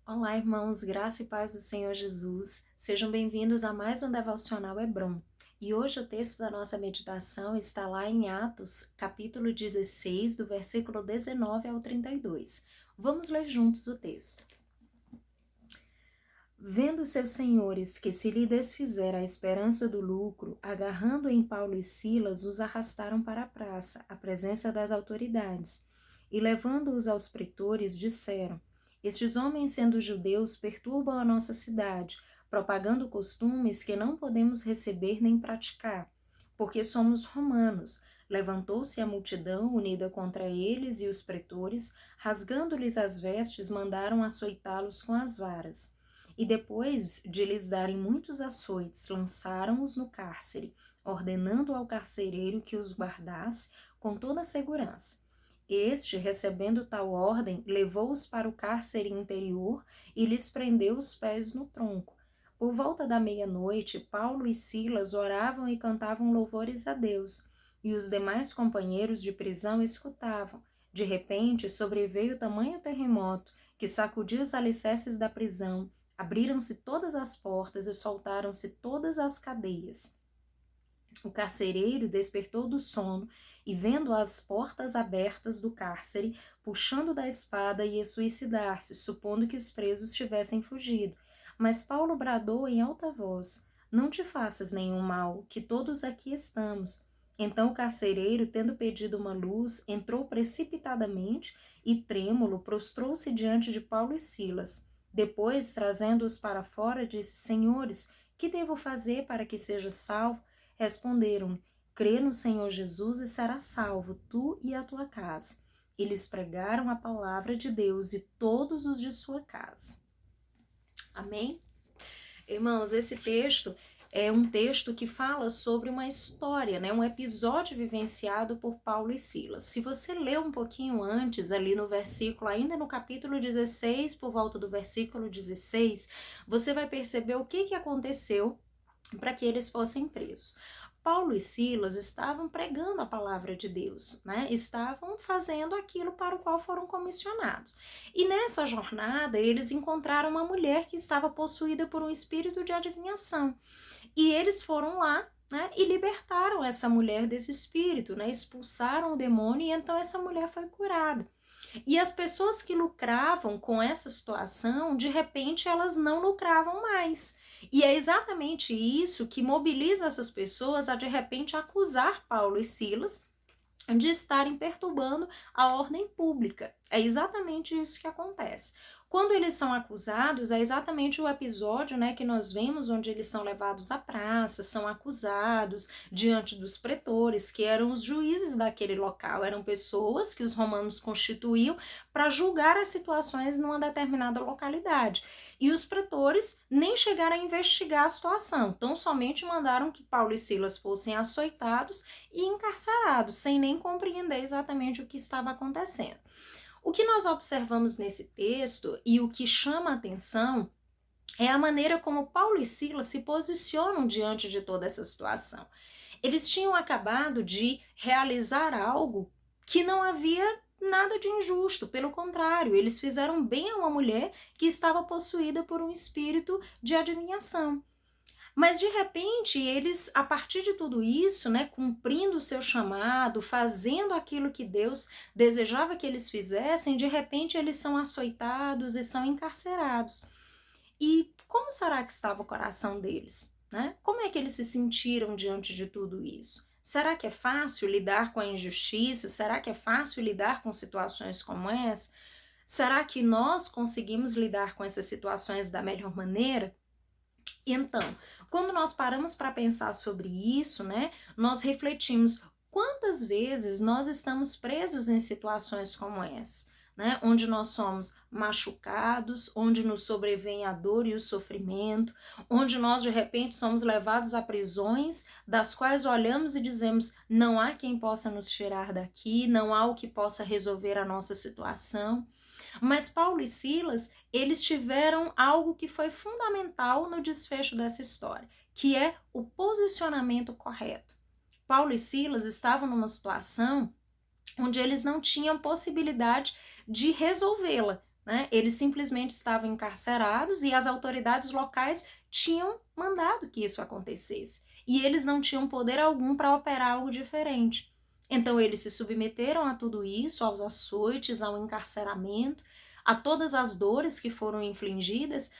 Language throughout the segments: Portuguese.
Olá, irmãos, graça e paz do Senhor Jesus. Sejam bem-vindos a mais um Devocional Hebron. E hoje o texto da nossa meditação está lá em Atos, capítulo 16, do versículo 19 ao 32. Vamos ler juntos o texto. Vendo seus senhores que se lhe desfizera a esperança do lucro, agarrando em Paulo e Silas, os arrastaram para a praça, à presença das autoridades. E levando-os aos pretores, disseram: Estes homens, sendo judeus, perturbam a nossa cidade, propagando costumes que não podemos receber nem praticar, porque somos romanos. Levantou-se a multidão unida contra eles e os pretores, rasgando-lhes as vestes, mandaram açoitá-los com as varas. E depois de lhes darem muitos açoites, lançaram-os no cárcere, ordenando ao carcereiro que os guardasse com toda a segurança. Este, recebendo tal ordem, levou-os para o cárcere interior e lhes prendeu os pés no tronco. Por volta da meia-noite, Paulo e Silas oravam e cantavam louvores a Deus, e os demais companheiros de prisão escutavam. De repente, sobreveio tamanho terremoto que sacudiu os alicerces da prisão, abriram-se todas as portas e soltaram-se todas as cadeias. O carcereiro despertou do sono e, vendo as portas abertas do cárcere, puxando da espada, ia suicidar-se, supondo que os presos tivessem fugido. Mas Paulo bradou em alta voz: Não te faças nenhum mal, que todos aqui estamos. Então o carcereiro, tendo pedido uma luz, entrou precipitadamente e, trêmulo, prostrou-se diante de Paulo e Silas. Depois, trazendo-os para fora, disse: Senhores, que devo fazer para que seja salvo? Responderam: Crê no Senhor Jesus e serás salvo, tu e a tua casa. E lhes pregaram a palavra de Deus e todos os de sua casa. Amém? Irmãos, esse texto é um texto que fala sobre uma história, né? Um episódio vivenciado por Paulo e Silas. Se você ler um pouquinho antes, ali no versículo, ainda no capítulo 16, por volta do versículo 16, você vai perceber o que aconteceu para que eles fossem presos. Paulo e Silas estavam pregando a palavra de Deus, né? Estavam fazendo aquilo para o qual foram comissionados. E nessa jornada, eles encontraram uma mulher que estava possuída por um espírito de adivinhação. E eles foram lá, né, e libertaram essa mulher desse espírito, né? Expulsaram o demônio e então essa mulher foi curada. E as pessoas que lucravam com essa situação, de repente elas não lucravam mais. E é exatamente isso que mobiliza essas pessoas a de repente acusar Paulo e Silas de estarem perturbando a ordem pública. É exatamente isso que acontece. Quando eles são acusados, é exatamente o episódio, né, que nós vemos onde eles são levados à praça, são acusados diante dos pretores, que eram os juízes daquele local, eram pessoas que os romanos constituíam para julgar as situações numa determinada localidade. E os pretores nem chegaram a investigar a situação, tão somente mandaram que Paulo e Silas fossem açoitados e encarcerados, sem nem compreender exatamente o que estava acontecendo. O que nós observamos nesse texto e o que chama a atenção é a maneira como Paulo e Silas se posicionam diante de toda essa situação. Eles tinham acabado de realizar algo que não havia nada de injusto, pelo contrário, eles fizeram bem a uma mulher que estava possuída por um espírito de adivinhação. Mas de repente eles, a partir de tudo isso, né, cumprindo o seu chamado, fazendo aquilo que Deus desejava que eles fizessem, de repente eles são açoitados e são encarcerados. E como será que estava o coração deles, né? Como é que eles se sentiram diante de tudo isso? Será que é fácil lidar com a injustiça? Será que é fácil lidar com situações como essa? Será que nós conseguimos lidar com essas situações da melhor maneira? Então, quando nós paramos para pensar sobre isso, né, nós refletimos quantas vezes nós estamos presos em situações como essa, né, onde nós somos machucados, onde nos sobrevém a dor e o sofrimento, onde nós de repente somos levados a prisões das quais olhamos e dizemos: não há quem possa nos tirar daqui, não há o que possa resolver a nossa situação. Mas Paulo e Silas, eles tiveram algo que foi fundamental no desfecho dessa história, que é o posicionamento correto. Paulo e Silas estavam numa situação onde eles não tinham possibilidade de resolvê-la, né? Eles simplesmente estavam encarcerados e as autoridades locais tinham mandado que isso acontecesse. E eles não tinham poder algum para operar algo diferente. Então eles se submeteram a tudo isso, aos açoites, ao encarceramento, a todas as dores que foram infligidas,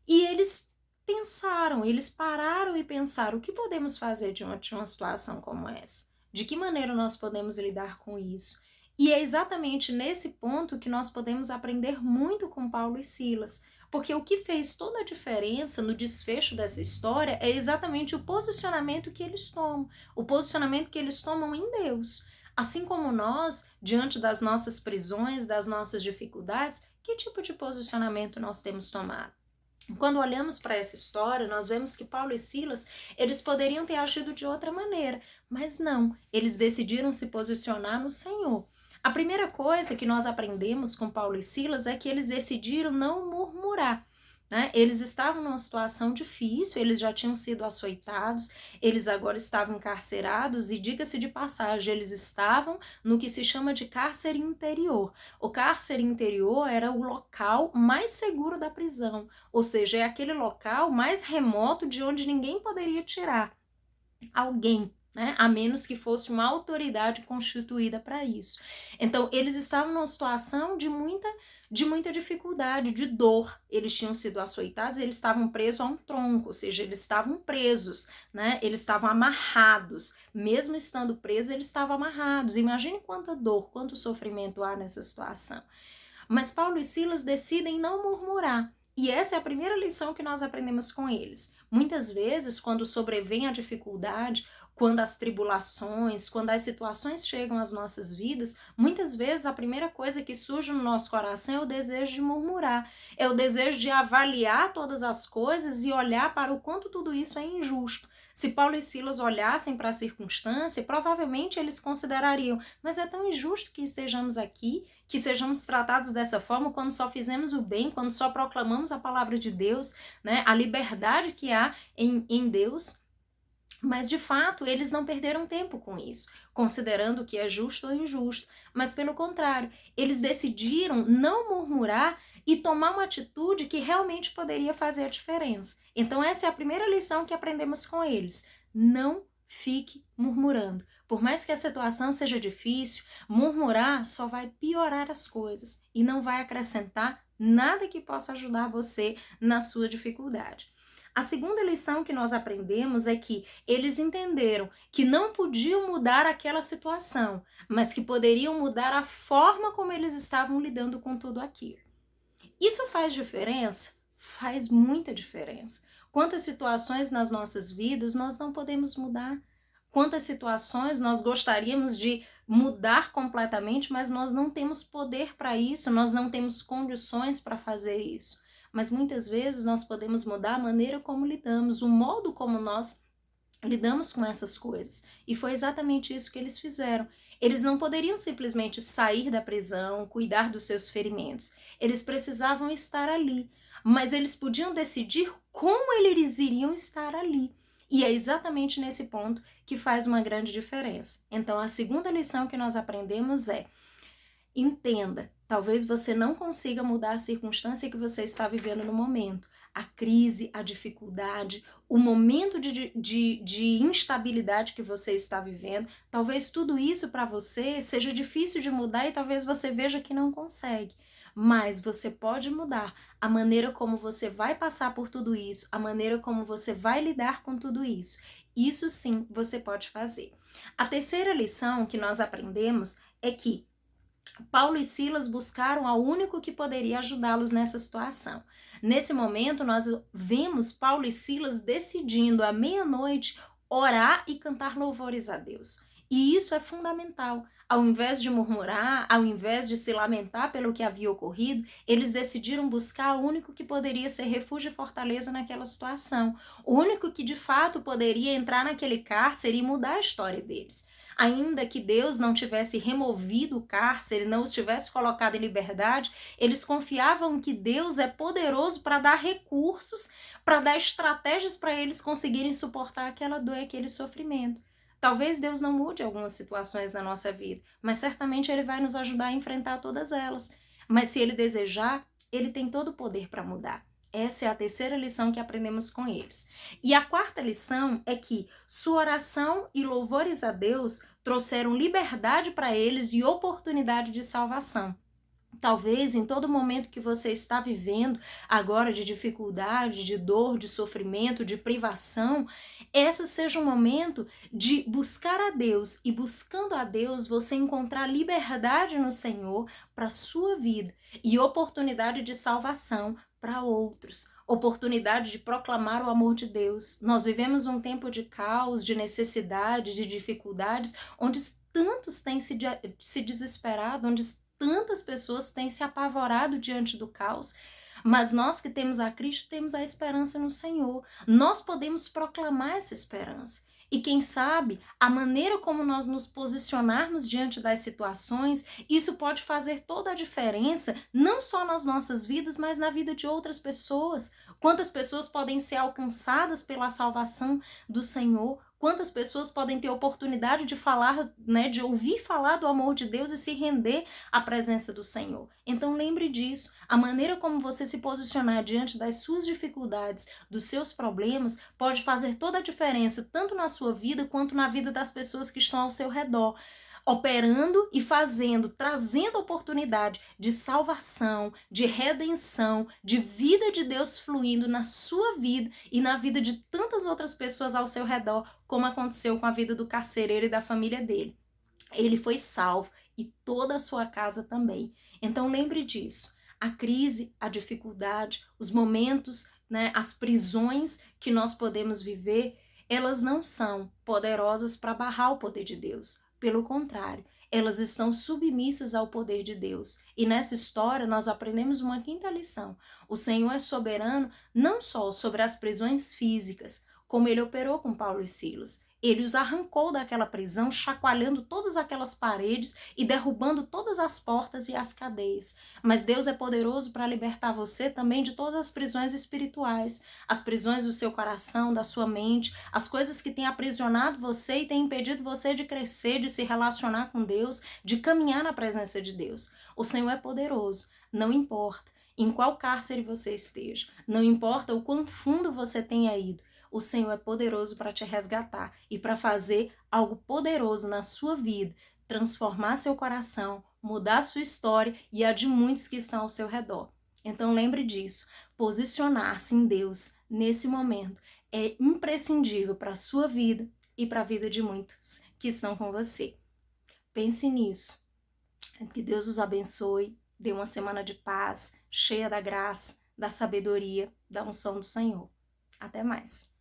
e eles pensaram, eles pararam e pensaram: o que podemos fazer diante de uma situação como essa? De que maneira nós podemos lidar com isso? E é exatamente nesse ponto que nós podemos aprender muito com Paulo e Silas, porque o que fez toda a diferença no desfecho dessa história é exatamente o posicionamento que eles tomam, o posicionamento que eles tomam em Deus. Assim como nós, diante das nossas prisões, das nossas dificuldades, que tipo de posicionamento nós temos tomado? Quando olhamos para essa história, nós vemos que Paulo e Silas, eles poderiam ter agido de outra maneira, mas não, eles decidiram se posicionar no Senhor. A primeira coisa que nós aprendemos com Paulo e Silas é que eles decidiram não murmurar, né? Eles estavam numa situação difícil, eles já tinham sido açoitados, eles agora estavam encarcerados e, diga-se de passagem, eles estavam no que se chama de cárcere interior. O cárcere interior era o local mais seguro da prisão, ou seja, é aquele local mais remoto de onde ninguém poderia tirar alguém, né? A menos que fosse uma autoridade constituída para isso. Então, eles estavam numa situação de muita dificuldade, de dor. Eles tinham sido açoitados, eles estavam presos a um tronco, ou seja, eles estavam presos, né? Eles estavam amarrados. Mesmo estando presos, eles estavam amarrados. Imagine quanta dor, quanto sofrimento há nessa situação. Mas Paulo e Silas decidem não murmurar. E essa é a primeira lição que nós aprendemos com eles. Muitas vezes, quando sobrevém a dificuldade, quando as tribulações, quando as situações chegam às nossas vidas, muitas vezes a primeira coisa que surge no nosso coração é o desejo de murmurar, é o desejo de avaliar todas as coisas e olhar para o quanto tudo isso é injusto. Se Paulo e Silas olhassem para a circunstância, provavelmente eles considerariam: mas é tão injusto que estejamos aqui, que sejamos tratados dessa forma quando só fizemos o bem, quando só proclamamos a palavra de Deus, né? A liberdade que há em Deus. Mas, de fato, eles não perderam tempo com isso, considerando o que é justo ou injusto. Mas, pelo contrário, eles decidiram não murmurar e tomar uma atitude que realmente poderia fazer a diferença. Então, essa é a primeira lição que aprendemos com eles. Não fique murmurando. Por mais que a situação seja difícil, murmurar só vai piorar as coisas e não vai acrescentar nada que possa ajudar você na sua dificuldade. A segunda lição que nós aprendemos é que eles entenderam que não podiam mudar aquela situação, mas que poderiam mudar a forma como eles estavam lidando com tudo aquilo. Isso faz diferença? Faz muita diferença. Quantas situações nas nossas vidas nós não podemos mudar? Quantas situações nós gostaríamos de mudar completamente, mas nós não temos poder para isso, nós não temos condições para fazer isso. Mas muitas vezes nós podemos mudar a maneira como lidamos, o modo como nós lidamos com essas coisas. E foi exatamente isso que eles fizeram. Eles não poderiam simplesmente sair da prisão, cuidar dos seus ferimentos. Eles precisavam estar ali, mas eles podiam decidir como eles iriam estar ali. E é exatamente nesse ponto que faz uma grande diferença. Então, a segunda lição que nós aprendemos é: entenda, talvez você não consiga mudar a circunstância que você está vivendo no momento. A crise, a dificuldade, o momento de instabilidade que você está vivendo, talvez tudo isso para você seja difícil de mudar e talvez você veja que não consegue. Mas você pode mudar a maneira como você vai passar por tudo isso, a maneira como você vai lidar com tudo isso. Isso sim você pode fazer. A terceira lição que nós aprendemos é que Paulo e Silas buscaram ao único que poderia ajudá-los nessa situação. Nesse momento, nós vemos Paulo e Silas decidindo à meia-noite orar e cantar louvores a Deus. E isso é fundamental. Ao invés de murmurar, ao invés de se lamentar pelo que havia ocorrido, eles decidiram buscar o único que poderia ser refúgio e fortaleza naquela situação. O único que de fato poderia entrar naquele cárcere e mudar a história deles. Ainda que Deus não tivesse removido o cárcere, não os tivesse colocado em liberdade, eles confiavam que Deus é poderoso para dar recursos, para dar estratégias para eles conseguirem suportar aquela dor e aquele sofrimento. Talvez Deus não mude algumas situações na nossa vida, mas certamente Ele vai nos ajudar a enfrentar todas elas. mas se ele desejar, ele tem todo o poder para mudar. Essa é a terceira lição que aprendemos com eles. E a quarta lição é que sua oração e louvores a Deus trouxeram liberdade para eles e oportunidade de salvação. Talvez em todo momento que você está vivendo agora de dificuldade, de dor, de sofrimento, de privação, esse seja um momento de buscar a Deus, e buscando a Deus você encontrar liberdade no Senhor para a sua vida e oportunidade de salvação para outros, oportunidade de proclamar o amor de Deus. Nós vivemos um tempo de caos, de necessidades, de dificuldades, onde tantos têm se desesperado, onde tantas pessoas têm se apavorado diante do caos, mas nós que temos a Cristo temos a esperança no Senhor. Nós podemos proclamar essa esperança. E quem sabe, a maneira como nós nos posicionarmos diante das situações, isso pode fazer toda a diferença, não só nas nossas vidas, mas na vida de outras pessoas. Quantas pessoas podem ser alcançadas pela salvação do Senhor? Quantas pessoas podem ter oportunidade de falar, né, de ouvir falar do amor de Deus e se render à presença do Senhor? Então lembre disso, a maneira como você se posicionar diante das suas dificuldades, dos seus problemas, pode fazer toda a diferença, tanto na sua vida quanto na vida das pessoas que estão ao seu redor, operando e fazendo, trazendo oportunidade de salvação, de redenção, de vida de Deus fluindo na sua vida e na vida de tantas outras pessoas ao seu redor, como aconteceu com a vida do carcereiro e da família dele. Ele foi salvo e toda a sua casa também. Então lembre disso. A crise, a dificuldade, os momentos, né, as prisões que nós podemos viver, elas não são poderosas para barrar o poder de Deus. Pelo contrário, elas estão submissas ao poder de Deus. E nessa história nós aprendemos uma quinta lição. O Senhor é soberano não só sobre as prisões físicas, como ele operou com Paulo e Silas. Ele os arrancou daquela prisão, chacoalhando todas aquelas paredes e derrubando todas as portas e as cadeias. Mas Deus é poderoso para libertar você também de todas as prisões espirituais, as prisões do seu coração, da sua mente, as coisas que têm aprisionado você e têm impedido você de crescer, de se relacionar com Deus, de caminhar na presença de Deus. O Senhor é poderoso, não importa em qual cárcere você esteja, não importa o quão fundo você tenha ido. O Senhor é poderoso para te resgatar e para fazer algo poderoso na sua vida, transformar seu coração, mudar sua história e a de muitos que estão ao seu redor. Então lembre disso, posicionar-se em Deus nesse momento é imprescindível para a sua vida e para a vida de muitos que estão com você. Pense nisso. Que Deus os abençoe, dê uma semana de paz, cheia da graça, da sabedoria, da unção do Senhor. Até mais.